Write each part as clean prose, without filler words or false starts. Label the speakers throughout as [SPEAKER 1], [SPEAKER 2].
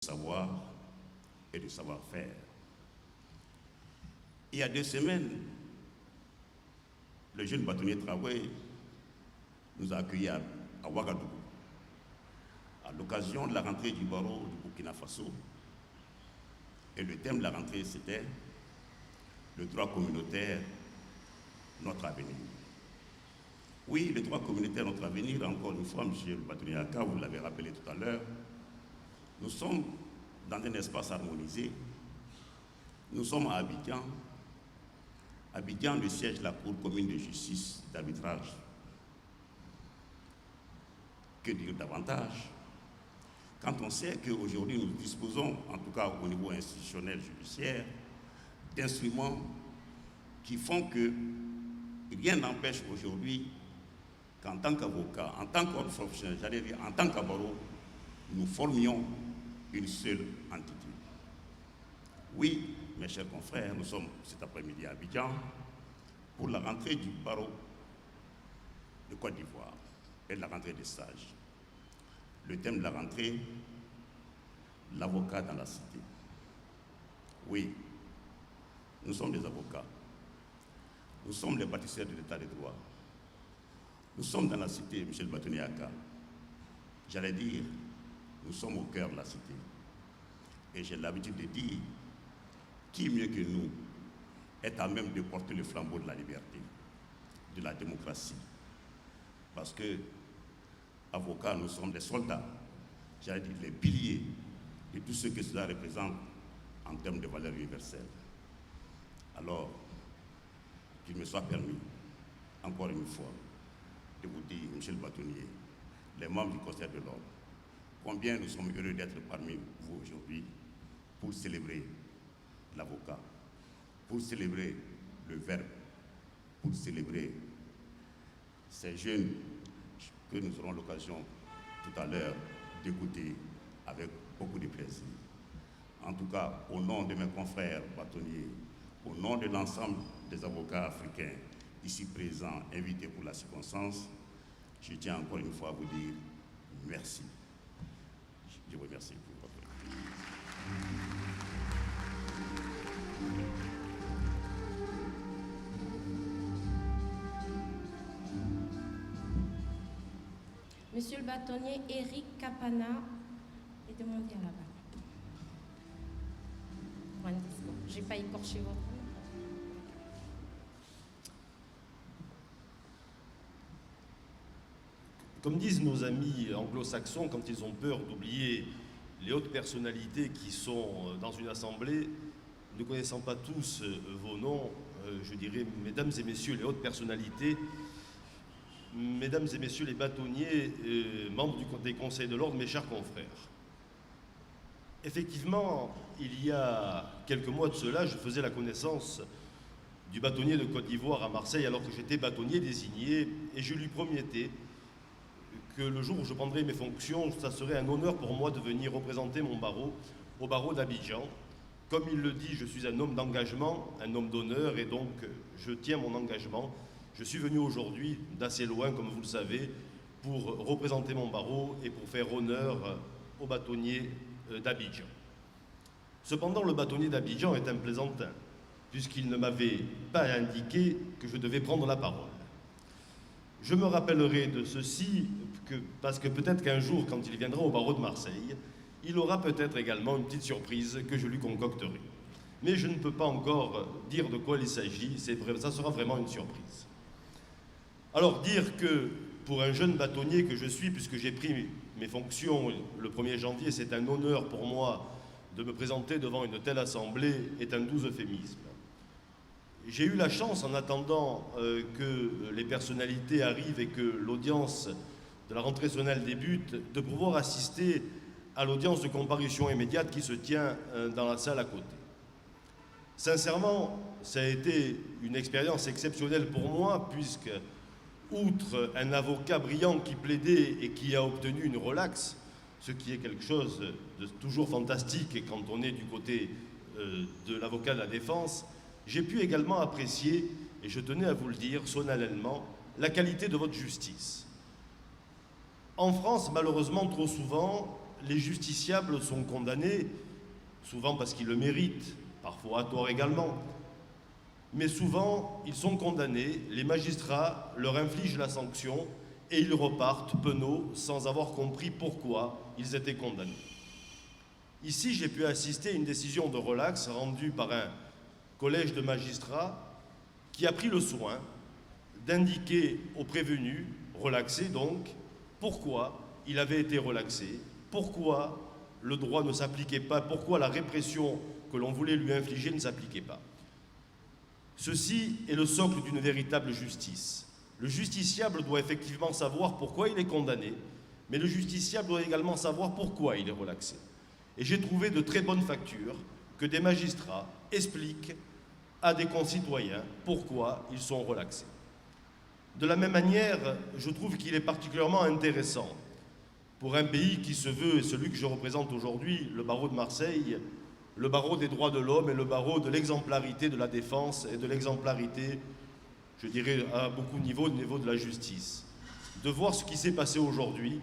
[SPEAKER 1] savoir et de savoir-faire. Il y a 2 semaines, le jeune bâtonnier Traoré nous a accueillis à Ouagadougou, à l'occasion de la rentrée du barreau du Burkina Faso. Et le thème de la rentrée, c'était le droit communautaire, notre avenir. Oui, le droit communautaire, notre avenir, encore une fois, M. le bâtonnier Aka, vous l'avez rappelé tout à l'heure, nous sommes dans un espace harmonisé. Nous sommes à Abidjan. Abidjan, le siège de la Cour commune de justice d'arbitrage. Que dire davantage quand on sait qu'aujourd'hui nous disposons, en tout cas au niveau institutionnel judiciaire, d'instruments qui font que rien n'empêche aujourd'hui qu'en tant qu'avocat, en tant qu'ordre professionnel, j'allais dire en tant qu'abaro, nous formions une seule entité. Oui, mes chers confrères, nous sommes cet après-midi à Abidjan pour la rentrée du barreau de Côte d'Ivoire et la rentrée des stages. Le thème de la rentrée, l'avocat dans la cité. Oui, nous sommes des avocats. Nous sommes les bâtisseurs de l'état de droit. Nous sommes dans la cité, M. le bâtonnier Aka. J'allais dire, nous sommes au cœur de la cité. Et j'ai l'habitude de dire, qui mieux que nous est à même de porter le flambeau de la liberté, de la démocratie. Parce que, avocats, nous sommes des soldats, j'allais dire les piliers de tout ce que cela représente en termes de valeurs universelles. Alors, qu'il me soit permis, encore une fois, de vous dire, M. le bâtonnier, les membres du Conseil de l'Ordre, combien nous sommes heureux d'être parmi vous aujourd'hui pour célébrer l'avocat, pour célébrer le verbe, pour célébrer ces jeunes que nous aurons l'occasion tout à l'heure d'écouter avec beaucoup de plaisir. En tout cas, au nom de mes confrères bâtonniers, au nom de l'ensemble des avocats africains ici présents, invités pour la circonstance, je tiens encore une fois à vous dire merci. Je vous remercie pour votre écoute.
[SPEAKER 2] Monsieur le bâtonnier Eric Kapana est demandé à la balle. Je n'ai pas écorché votre nom.
[SPEAKER 3] Comme disent nos amis anglo-saxons quand ils ont peur d'oublier les hautes personnalités qui sont dans une assemblée, ne connaissant pas tous vos noms, je dirais, mesdames et messieurs les hautes personnalités, mesdames et messieurs les bâtonniers, membres des conseils de l'ordre, mes chers confrères. Effectivement, il y a quelques mois de cela, je faisais la connaissance du bâtonnier de Côte d'Ivoire à Marseille alors que j'étais bâtonnier désigné et je lui promettais que le jour où je prendrai mes fonctions, ça serait un honneur pour moi de venir représenter mon barreau au barreau d'Abidjan. Comme il le dit, je suis un homme d'engagement, un homme d'honneur et donc je tiens mon engagement. Je suis venu aujourd'hui d'assez loin, comme vous le savez, pour représenter mon barreau et pour faire honneur au bâtonnier d'Abidjan. Cependant, le bâtonnier d'Abidjan est un plaisantin, puisqu'il ne m'avait pas indiqué que je devais prendre la parole. Je me rappellerai de ceci parce que peut-être qu'un jour, quand il viendra au barreau de Marseille, il aura peut-être également une petite surprise que je lui concocterai. Mais je ne peux pas encore dire de quoi il s'agit, ça sera vraiment une surprise. Alors dire que pour un jeune bâtonnier que je suis, puisque j'ai pris mes fonctions le 1er janvier, c'est un honneur pour moi de me présenter devant une telle assemblée, est un doux euphémisme. J'ai eu la chance, en attendant que les personnalités arrivent et que l'audience de la rentrée solennelle débute, de pouvoir assister à l'audience de comparution immédiate qui se tient dans la salle à côté. Sincèrement, ça a été une expérience exceptionnelle pour moi, puisque, outre un avocat brillant qui plaidait et qui a obtenu une relaxe, ce qui est quelque chose de toujours fantastique quand on est du côté de l'avocat de la défense, j'ai pu également apprécier, et je tenais à vous le dire solennellement, la qualité de votre justice. En France, malheureusement, trop souvent, les justiciables sont condamnés, souvent parce qu'ils le méritent, parfois à tort également, mais souvent ils sont condamnés, les magistrats leur infligent la sanction et ils repartent penauds sans avoir compris pourquoi ils étaient condamnés. Ici, j'ai pu assister à une décision de relax rendue par un collège de magistrats qui a pris le soin d'indiquer aux prévenus, relaxés donc, pourquoi il avait été relaxé, pourquoi le droit ne s'appliquait pas, pourquoi la répression que l'on voulait lui infliger ne s'appliquait pas. Ceci est le socle d'une véritable justice. Le justiciable doit effectivement savoir pourquoi il est condamné, mais le justiciable doit également savoir pourquoi il est relaxé. Et j'ai trouvé de très bonnes factures que des magistrats expliquent à des concitoyens pourquoi ils sont relaxés. De la même manière, je trouve qu'il est particulièrement intéressant pour un pays qui se veut, et celui que je représente aujourd'hui, le barreau de Marseille, le barreau des droits de l'homme et le barreau de l'exemplarité de la défense et de l'exemplarité, je dirais, à beaucoup de niveaux, au niveau de la justice. De voir ce qui s'est passé aujourd'hui,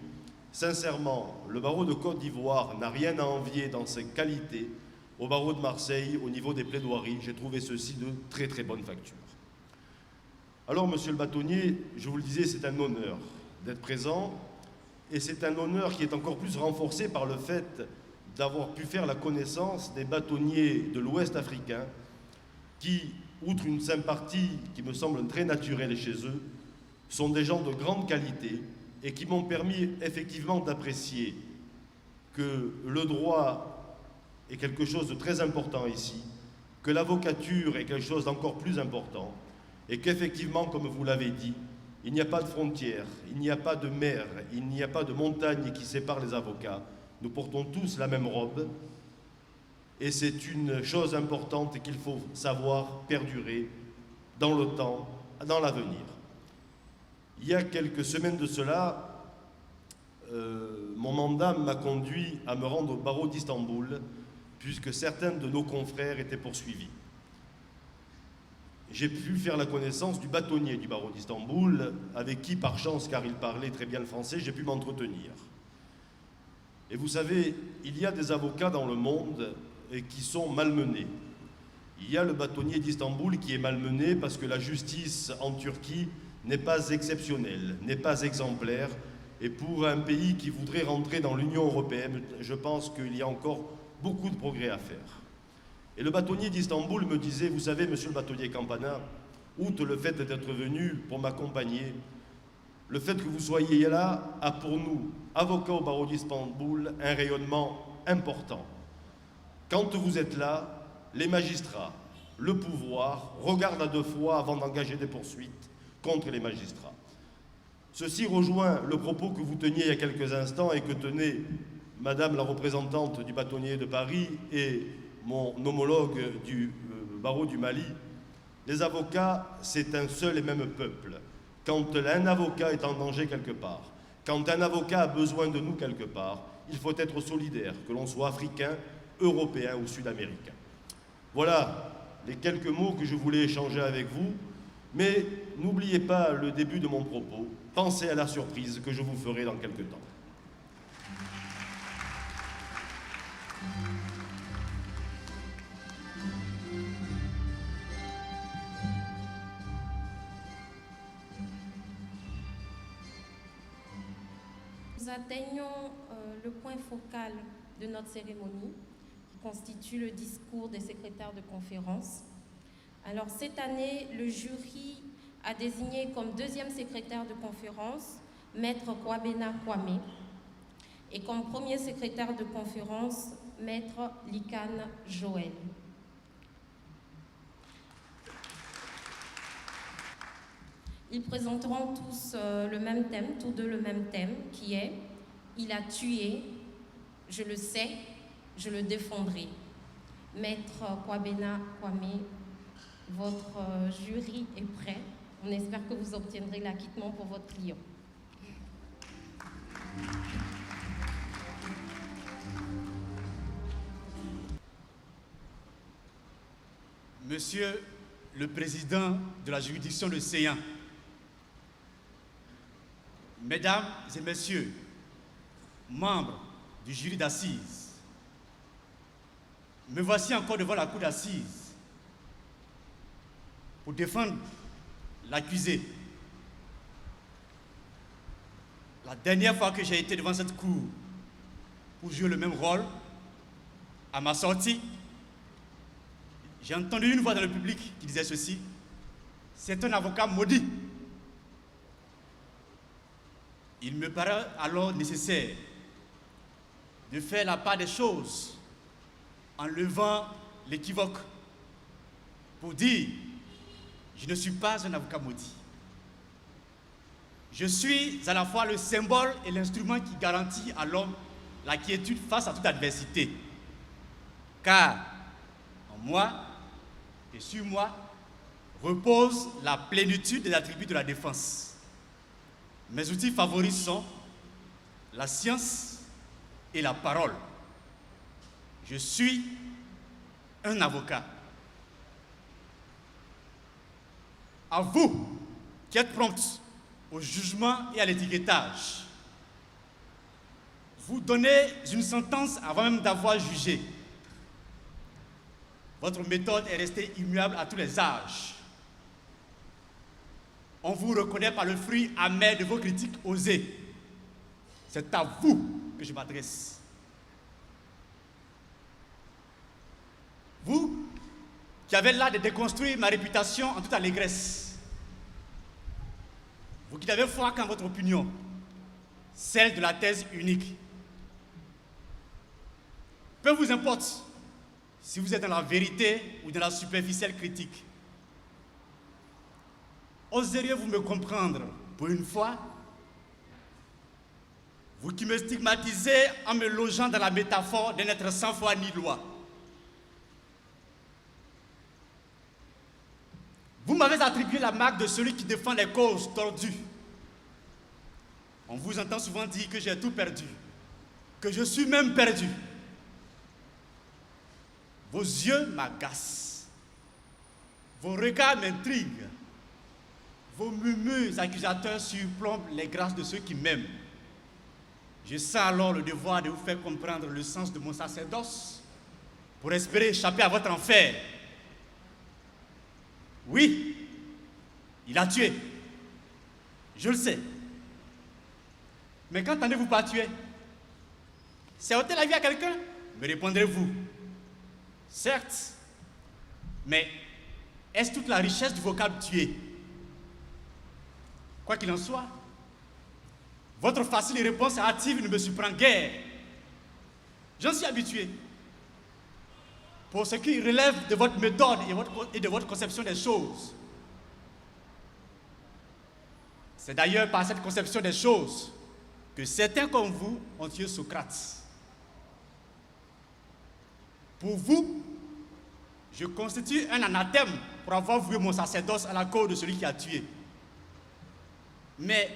[SPEAKER 3] sincèrement, le barreau de Côte d'Ivoire n'a rien à envier dans ses qualités au barreau de Marseille, au niveau des plaidoiries. J'ai trouvé ceci de très très bonne facture. Alors, monsieur le bâtonnier, je vous le disais, c'est un honneur d'être présent, et c'est un honneur qui est encore plus renforcé par le fait d'avoir pu faire la connaissance des bâtonniers de l'Ouest africain qui, outre une sympathie qui me semble très naturelle chez eux, sont des gens de grande qualité et qui m'ont permis effectivement d'apprécier que le droit est quelque chose de très important ici, que l'avocature est quelque chose d'encore plus important, et qu'effectivement, comme vous l'avez dit, il n'y a pas de frontières, il n'y a pas de mer, il n'y a pas de montagne qui sépare les avocats. Nous portons tous la même robe, et c'est une chose importante qu'il faut savoir perdurer dans le temps, dans l'avenir. Il y a quelques semaines de cela, mon mandat m'a conduit à me rendre au barreau d'Istanbul, puisque certains de nos confrères étaient poursuivis. J'ai pu faire la connaissance du bâtonnier du barreau d'Istanbul, avec qui, par chance, car il parlait très bien le français, j'ai pu m'entretenir. Et vous savez, il y a des avocats dans le monde qui sont malmenés. Il y a le bâtonnier d'Istanbul qui est malmené parce que la justice en Turquie n'est pas exceptionnelle, n'est pas exemplaire. Et pour un pays qui voudrait rentrer dans l'Union européenne, je pense qu'il y a encore beaucoup de progrès à faire. Et le bâtonnier d'Istanbul me disait, vous savez, monsieur le bâtonnier Campana, outre le fait d'être venu pour m'accompagner, le fait que vous soyez là a pour nous, avocats au barreau d'Istanbul, un rayonnement important. Quand vous êtes là, les magistrats, le pouvoir, regardent à deux fois avant d'engager des poursuites contre les magistrats. Ceci rejoint le propos que vous teniez il y a quelques instants et que tenait Madame la représentante du bâtonnier de Paris et mon homologue du barreau du Mali. Les avocats, c'est un seul et même peuple. Quand un avocat est en danger quelque part, quand un avocat a besoin de nous quelque part, il faut être solidaire, que l'on soit africain, européen ou sud-américain. Voilà les quelques mots que je voulais échanger avec vous, mais n'oubliez pas le début de mon propos, pensez à la surprise que je vous ferai dans quelque temps.
[SPEAKER 2] Nous atteignons le point focal de notre cérémonie, qui constitue le discours des secrétaires de conférence. Alors cette année, le jury a désigné comme deuxième secrétaire de conférence Maître Kwabena Kwame et comme premier secrétaire de conférence Maître Likane Joël. Ils présenteront tous le même thème, tous deux le même thème, qui est « Il a tué, je le sais, je le défendrai ». Maître Kwabena Kwame, votre jury est prêt. On espère que vous obtiendrez l'acquittement pour votre client.
[SPEAKER 4] Monsieur le Président de la juridiction de Séan, Mesdames et Messieurs, membres du jury d'assises. Me voici encore devant la cour d'assises pour défendre l'accusé. La dernière fois que j'ai été devant cette cour pour jouer le même rôle, à ma sortie, j'ai entendu une voix dans le public qui disait ceci: c'est un avocat maudit. Il me paraît alors nécessaire de faire la part des choses en levant l'équivoque pour dire: je ne suis pas un avocat maudit. Je suis à la fois le symbole et l'instrument qui garantit à l'homme la quiétude face à toute adversité. Car en moi et sur moi repose la plénitude des attributs de la défense. Mes outils favoris sont la science et la parole. Je suis un avocat. À vous qui êtes prompts au jugement et à l'étiquetage, vous donnez une sentence avant même d'avoir jugé. Votre méthode est restée immuable à tous les âges. On vous reconnaît par le fruit amer de vos critiques osées. C'est à vous que je m'adresse. Vous qui avez l'art de déconstruire ma réputation en toute allégresse. Vous qui n'avez foi qu'en votre opinion, celle de la thèse unique. Peu vous importe si vous êtes dans la vérité ou dans la superficielle critique. Oseriez-vous me comprendre pour une fois? Vous qui me stigmatisez en me logeant dans la métaphore d'un être sans foi ni loi. Vous m'avez attribué la marque de celui qui défend les causes tordues. On vous entend souvent dire que j'ai tout perdu, que je suis même perdu. Vos yeux m'agacent, vos regards m'intriguent, vos murmures accusateurs surplombent les grâces de ceux qui m'aiment. Je sens alors le devoir de vous faire comprendre le sens de mon sacerdoce pour espérer échapper à votre enfer. Oui, il a tué. Je le sais. Mais qu'entendez-vous par tuer? C'est ôter la vie à quelqu'un? Me répondrez-vous. Certes. Mais est-ce toute la richesse du vocable tuer? Quoi qu'il en soit, votre facile réponse hâtive ne me surprend guère. J'en suis habitué. Pour ce qui relève de votre méthode et de votre conception des choses. C'est d'ailleurs par cette conception des choses que certains comme vous ont tué Socrate. Pour vous, je constitue un anathème pour avoir voué mon sacerdoce à la cause de celui qui a tué. Mais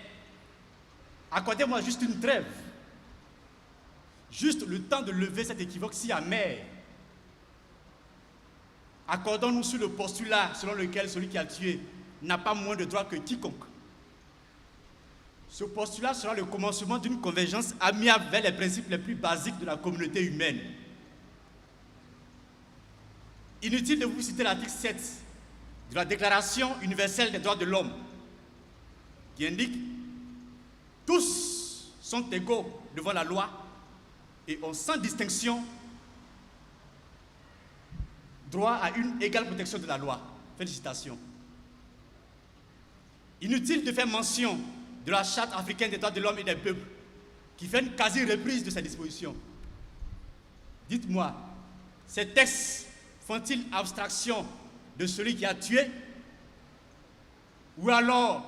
[SPEAKER 4] accordez-moi juste une trêve, juste le temps de lever cet équivoque si amer. Accordons-nous sur le postulat selon lequel celui qui a tué n'a pas moins de droits que quiconque. Ce postulat sera le commencement d'une convergence amiable vers les principes les plus basiques de la communauté humaine. Inutile de vous citer l'article 7 de la Déclaration universelle des droits de l'homme, qui indique « Tous sont égaux devant la loi et ont sans distinction droit à une égale protection de la loi. » Félicitations. Inutile de faire mention de la Charte africaine des droits de l'homme et des peuples, qui fait une quasi-reprise de ces dispositions. Dites-moi, ces textes font-ils abstraction de celui qui a tué? Ou alors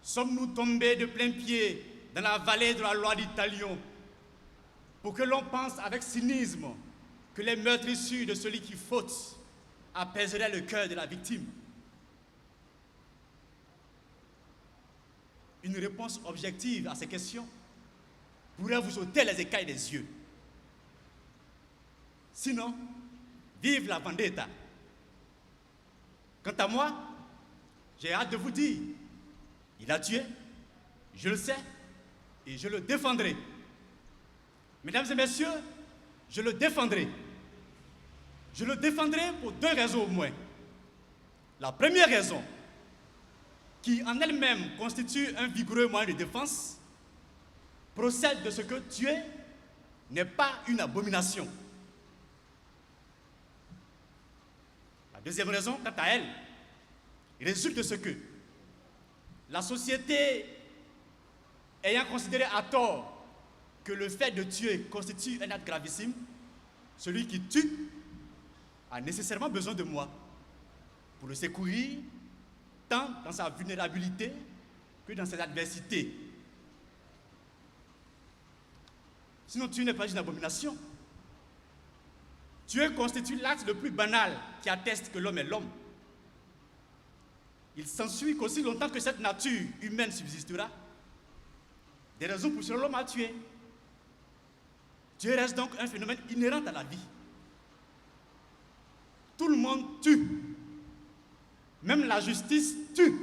[SPEAKER 4] sommes-nous tombés de plein pied dans la vallée de la loi d'Italion pour que l'on pense avec cynisme que les meurtrissures de celui qui faute apaiseraient le cœur de la victime? Une réponse objective à ces questions pourrait vous ôter les écailles des yeux. Sinon, vive la vendetta. Quant à moi, j'ai hâte de vous dire, il a tué, je le sais, et je le défendrai. Mesdames et messieurs, je le défendrai. Je le défendrai pour 2 raisons au moins. La première raison, qui en elle-même constitue un vigoureux moyen de défense, procède de ce que tuer n'est pas une abomination. La deuxième raison, quant à elle, résulte de ce que la société, ayant considéré à tort que le fait de tuer constitue un acte gravissime, celui qui tue a nécessairement besoin de moi pour le secourir, tant dans sa vulnérabilité que dans ses adversités. Sinon, tuer n'est pas une abomination. Tuer constitue l'acte le plus banal qui atteste que l'homme est l'homme. Il s'ensuit qu'aussi longtemps que cette nature humaine subsistera, des raisons pousseront l'homme à tuer. Tuer reste donc un phénomène inhérent à la vie. Tout le monde tue. Même la justice tue.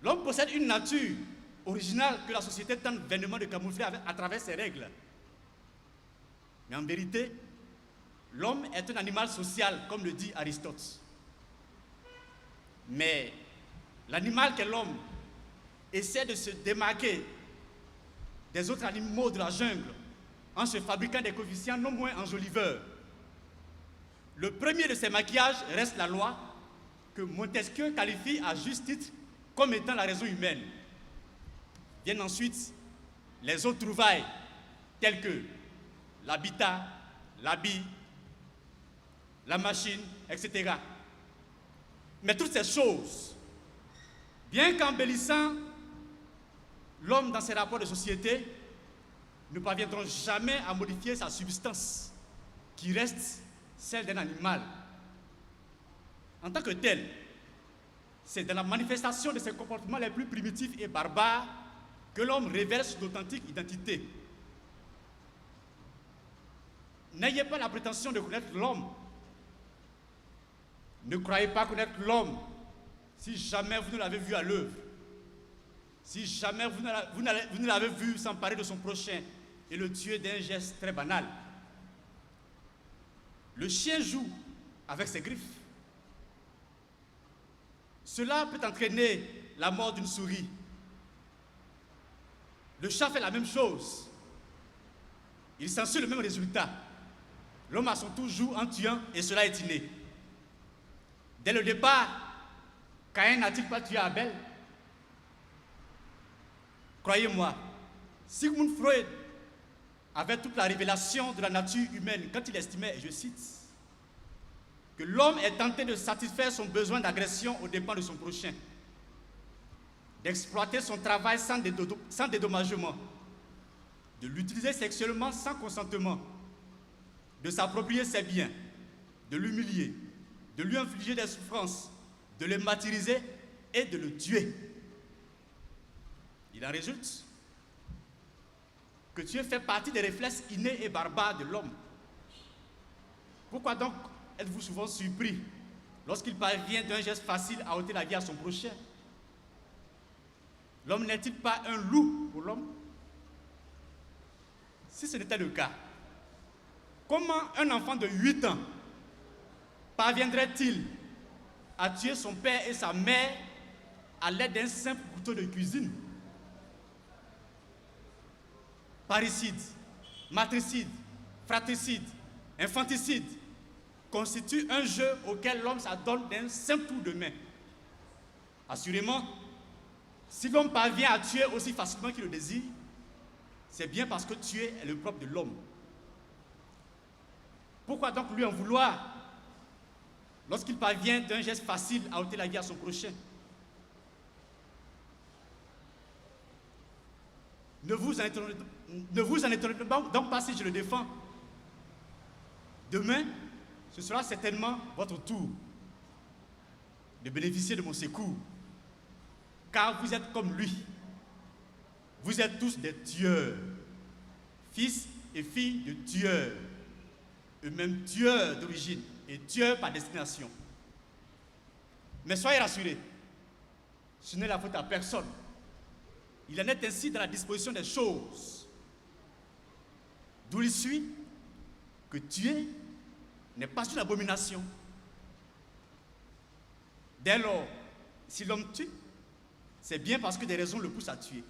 [SPEAKER 4] L'homme possède une nature originale que la société tente vainement de camoufler à travers ses règles. Mais en vérité, l'homme est un animal social, comme le dit Aristote. Mais l'animal qu'est l'homme essaie de se démarquer des autres animaux de la jungle en se fabriquant des coefficients non moins enjoliveurs. Le premier de ces maquillages reste la loi, que Montesquieu qualifie à juste titre comme étant la raison humaine. Viennent ensuite les autres trouvailles, telles que l'habitat, l'habit, la machine, etc. Mais toutes ces choses, bien qu'embellissant l'homme dans ses rapports de société, ne parviendront jamais à modifier sa substance, qui reste celle d'un animal. En tant que tel, c'est dans la manifestation de ses comportements les plus primitifs et barbares que l'homme révèle son authentique identité. N'ayez pas la prétention de connaître l'homme. Ne croyez pas connaître l'homme si jamais vous ne l'avez vu à l'œuvre. Si jamais vous ne l'avez vu s'emparer de son prochain et le tuer d'un geste très banal. Le chien joue avec ses griffes. Cela peut entraîner la mort d'une souris. Le chat fait la même chose. Il s'ensuit le même résultat. L'homme à son tour joue en tuant et cela est inné. Dès le départ, Caïn n'a-t-il pas tué Abel? Croyez-moi, Sigmund Freud avait toute la révélation de la nature humaine quand il estimait, et je cite, que l'homme est tenté de satisfaire son besoin d'agression aux dépens de son prochain, d'exploiter son travail sans dédommagement, de l'utiliser sexuellement sans consentement, de s'approprier ses biens, de l'humilier, de lui infliger des souffrances, de le martyriser et de le tuer. Il en résulte que tuer fait partie des réflexes innés et barbares de l'homme. Pourquoi donc êtes-vous souvent surpris lorsqu'il parvient d'un geste facile à ôter la vie à son prochain? L'homme n'est-il pas un loup pour l'homme? Si ce n'était le cas, comment un enfant de 8 ans parviendrait-il à tuer son père et sa mère à l'aide d'un simple couteau de cuisine? Parricide, matricide, fratricide, infanticide constituent un jeu auquel l'homme s'adonne d'un simple tour de main. Assurément, si l'homme parvient à tuer aussi facilement qu'il le désire, c'est bien parce que tuer est le propre de l'homme. Pourquoi donc lui en vouloir lorsqu'il parvient d'un geste facile à ôter la vie à son prochain? Ne vous en étonnez donc pas si je le défends. Demain, ce sera certainement votre tour de bénéficier de mon secours. Car vous êtes comme lui. Vous êtes tous des tueurs, fils et filles de tueurs, eux-mêmes tueurs d'origine et tueurs par destination. Mais soyez rassurés, ce n'est la faute à personne il en est ainsi dans la disposition des choses. D'où il suit que tuer n'est pas une abomination. Dès lors, si l'homme tue, c'est bien parce que des raisons le poussent à tuer.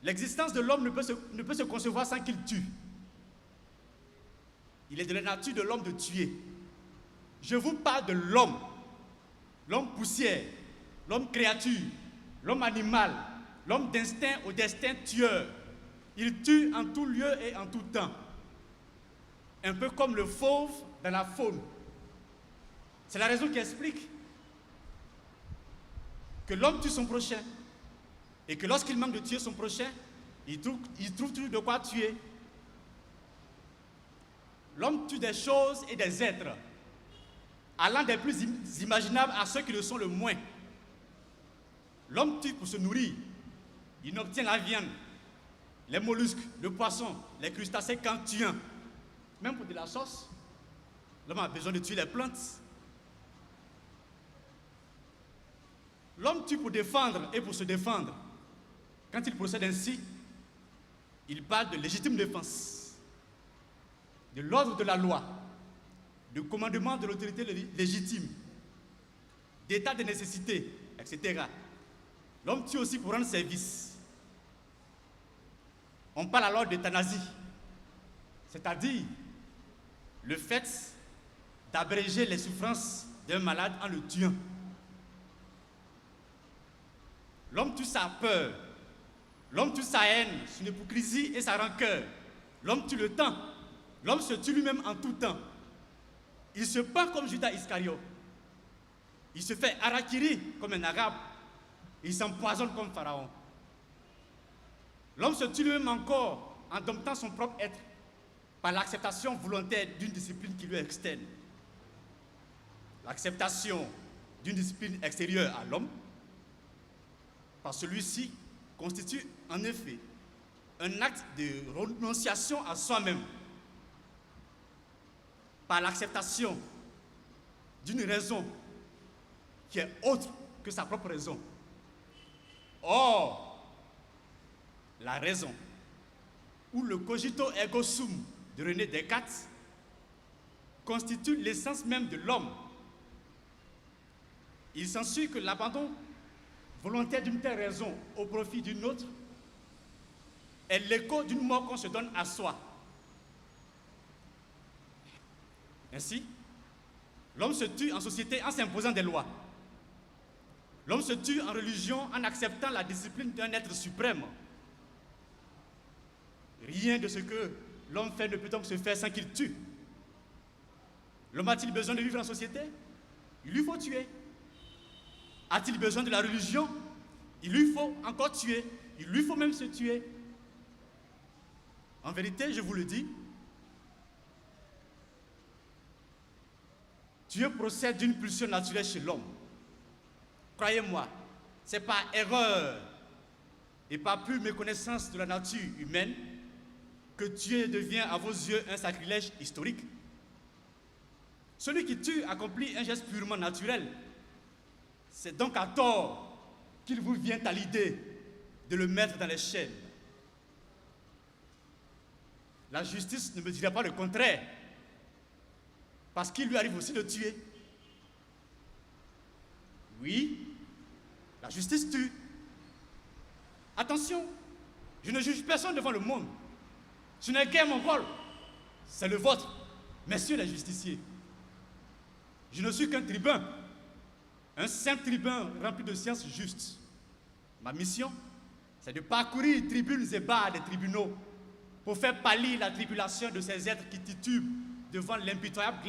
[SPEAKER 4] L'existence de l'homme ne peut se concevoir sans qu'il tue. Il est de la nature de l'homme de tuer. Je vous parle de l'homme, l'homme poussière, l'homme créature, l'homme animal, l'homme d'instinct au destin tueur. Il tue en tout lieu et en tout temps. Un peu comme le fauve dans la faune. C'est la raison qui explique que l'homme tue son prochain et que lorsqu'il manque de tuer son prochain, il trouve toujours de quoi tuer. L'homme tue des choses et des êtres, allant des plus imaginables à ceux qui le sont le moins. L'homme tue pour se nourrir. Il obtient la viande, les mollusques, le poisson, les crustacés qu'en tuant. Même pour de la sauce, l'homme a besoin de tuer les plantes. L'homme tue pour défendre et pour se défendre. Quand il procède ainsi, il parle de légitime défense, de l'ordre de la loi, de commandement de l'autorité légitime, d'état de nécessité, etc. L'homme tue aussi pour rendre service. On parle alors d'euthanasie, c'est-à-dire le fait d'abréger les souffrances d'un malade en le tuant. L'homme tue sa peur, l'homme tue sa haine, son hypocrisie et sa rancœur. L'homme tue le temps, l'homme se tue lui-même en tout temps. Il se pend comme Judas Iscariote. Il se fait harakiri comme un arabe. Il s'empoisonne comme Pharaon. L'homme se tue lui-même encore en domptant son propre être par l'acceptation volontaire d'une discipline qui lui est externe. L'acceptation d'une discipline extérieure à l'homme, par celui-ci, constitue en effet un acte de renonciation à soi-même par l'acceptation d'une raison qui est autre que sa propre raison. Or, la raison, ou le cogito ergo sum de René Descartes, constitue l'essence même de l'homme. Il s'ensuit que l'abandon volontaire d'une telle raison au profit d'une autre est l'écho d'une mort qu'on se donne à soi. Ainsi, l'homme se tue en société en s'imposant des lois. L'homme se tue en religion en acceptant la discipline d'un être suprême. Rien de ce que l'homme fait ne peut donc se faire sans qu'il tue. L'homme a-t-il besoin de vivre en société? Il lui faut tuer. A-t-il besoin de la religion? Il lui faut encore tuer. Il lui faut même se tuer. En vérité, je vous le dis, Dieu procède d'une pulsion naturelle chez l'homme. Croyez-moi, c'est par erreur et par pure méconnaissance de la nature humaine que Dieu devient à vos yeux un sacrilège historique. Celui qui tue accomplit un geste purement naturel. C'est donc à tort qu'il vous vient à l'idée de le mettre dans les chaînes. La justice ne me dirait pas le contraire, parce qu'il lui arrive aussi de tuer. Oui, la justice tue. Attention, je ne juge personne devant le monde. Ce n'est guère mon rôle, c'est le vôtre, messieurs les justiciers. Je ne suis qu'un tribun, un simple tribun rempli de sciences justes. Ma mission, c'est de parcourir tribunes et barres des tribunaux pour faire pâlir la tribulation de ces êtres qui titubent devant l'impitoyable